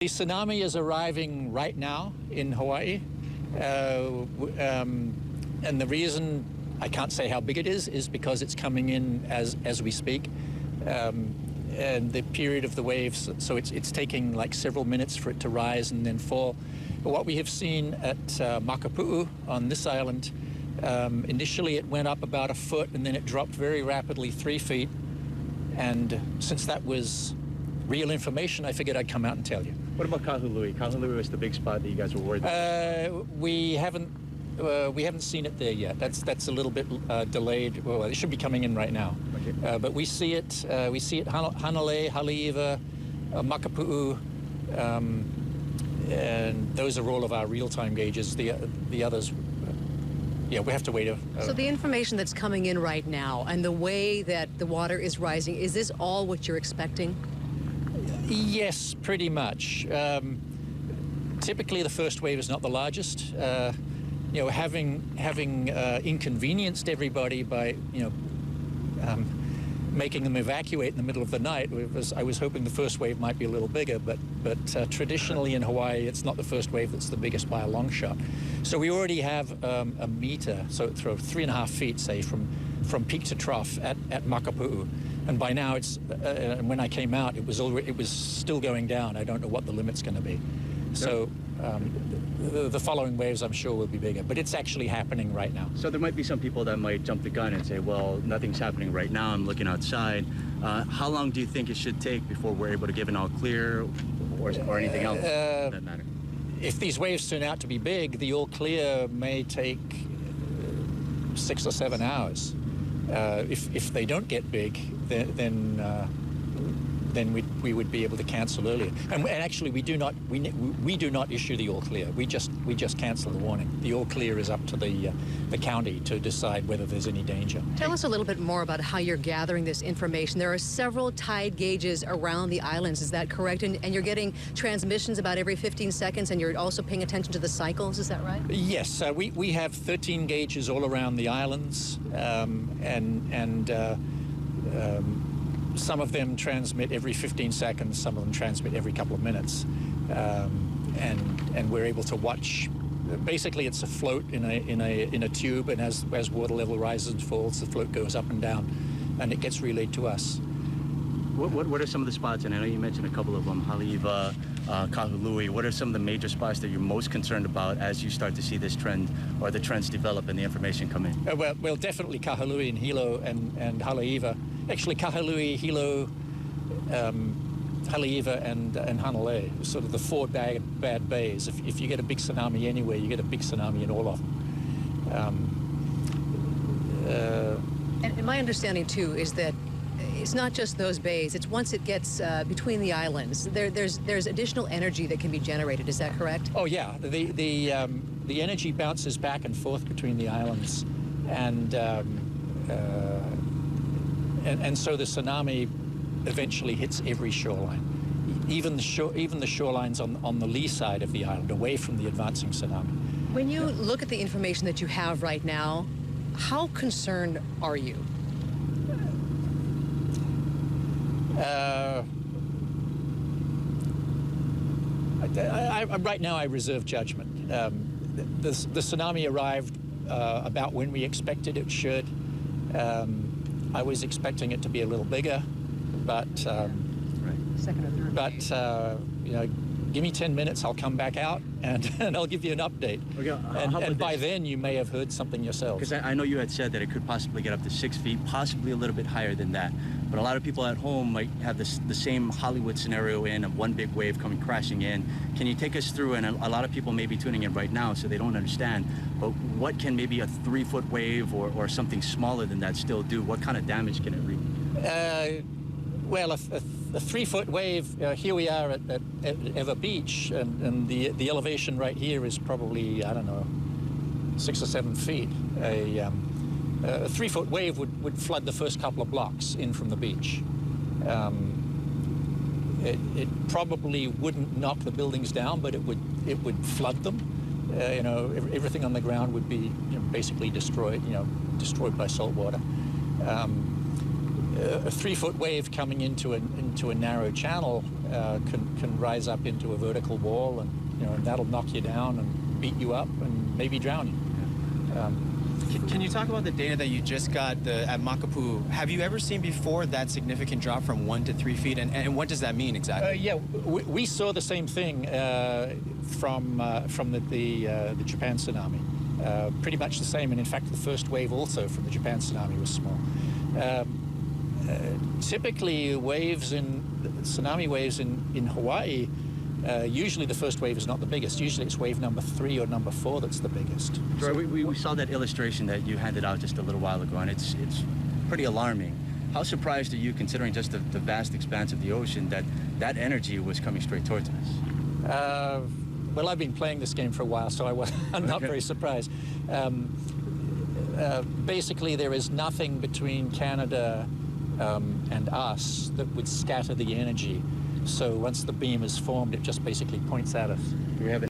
The tsunami is arriving right now in Hawaii, and the reason I can't say how big it is because it's coming in as we speak, and the period of the waves, so it's taking like several minutes for it to rise and then fall. But what we have seen at Makapu'u on this island, initially it went up about a foot and then it dropped very rapidly 3 feet, and since that was real information, I figured I'd come out and tell you. What about Kahului? Kahului was the big spot that you guys were worried about. We haven't seen it there yet. That's a little bit delayed. Well, it should be coming in right now. Okay. But we see it. We see it Hanalei, Haleiwa, Makapu'u, and those are all of our real-time gauges. The others, yeah, we have to wait. So the information that's coming in right now and the way that the water is rising, is this all what you're expecting? Yes, pretty much. Typically, the first wave is not the largest. You know, having inconvenienced everybody by making them evacuate in the middle of the night, I was hoping the first wave might be a little bigger. But traditionally in Hawaii, it's not the first wave that's the biggest by a long shot. So we already have a meter, so throw 3.5 feet, say, from peak to trough at Makapu'u. And by now, when I came out, it was still going down. I don't know what the limit's going to be. So the following waves, I'm sure, will be bigger. But it's actually happening right now. So there might be some people that might jump the gun and say, well, nothing's happening right now. I'm looking outside. How long do you think it should take before we're able to give an all clear or anything else for that matter? If these waves turn out to be big, the all clear may take 6 or 7 hours. If they don't get big, then we would be able to cancel earlier. And actually, we do not issue the all clear. We just cancel the warning. The all clear is up to the county to decide whether there's any danger. Tell us a little bit more about how you're gathering this information. There are several tide gauges around the islands. Is that correct? And you're getting transmissions about every 15 seconds, and you're also paying attention to the cycles. Is that right? Yes. We have 13 gauges all around the islands, some of them transmit every 15 seconds, some of them transmit every couple of minutes, and we're able to watch. Basically, it's a float in a tube, and as water level rises and falls, the float goes up and down, and it gets relayed to us. What are some of the spots? And I know you mentioned a couple of them, Haleiwa, Kahului. What are some of the major spots that you're most concerned about as you start to see this trend or the trends develop and the information come in? Well, definitely Kahului and Hilo and Haleiwa. Actually, Kahului, Hilo, Haleiwa, and Hanalei, sort of the 4 bad bays. If you get a big tsunami anywhere, you get a big tsunami in all of them. And my understanding, too, is that it's not just those bays. It's once it gets between the islands, there's additional energy that can be generated. Is that correct? Oh, yeah. The energy bounces back and forth between the islands, and so the tsunami eventually hits every shoreline, even the shorelines on the lee side of the island, away from the advancing tsunami. When you look at the information that you have right now, how concerned are you? Right now, I reserve judgment. The tsunami arrived about when we expected it should. I was expecting it to be a little bigger, but Second or third but you know, give me 10 minutes, I'll come back out and I'll give you an update. Okay, and by then you may have heard something yourself. Because I know you had said that it could possibly get up to 6 feet, possibly a little bit higher than that. But a lot of people at home might have the same Hollywood scenario of one big wave coming crashing in. Can you take us through, and a lot of people may be tuning in right now so they don't understand, but what can maybe a 3-foot wave or something smaller than that still do? What kind of damage can it wreak? Well, a 3-foot wave, here we are at Ewa Beach, and the elevation right here is probably, I don't know, 6 or 7 feet. A 3-foot wave would flood the first couple of blocks in from the beach. It probably wouldn't knock the buildings down, but it would flood them. You know, everything on the ground would be basically destroyed. Destroyed by salt water. a 3-foot wave coming into a narrow channel can rise up into a vertical wall, and that'll knock you down and beat you up and maybe drown you. Can you talk about the data that you just got at Makapu'u? Have you ever seen before that significant drop from 1 to 3 feet, and what does that mean exactly? Yeah, we saw the same thing from the Japan tsunami. Pretty much the same, and in fact the first wave also from the Japan tsunami was small. Typically tsunami waves in Hawaii, usually the first wave is not the biggest. Usually it's wave number 3 or number 4 that's the biggest. Gerard, we saw that illustration that you handed out just a little while ago, and it's pretty alarming. How surprised are you, considering just the vast expanse of the ocean, that energy was coming straight towards us? Well, I've been playing this game for a while, so I'm not very surprised. Basically, there is nothing between Canada and us that would scatter the energy. So once the beam is formed, it just basically points at us. Do we have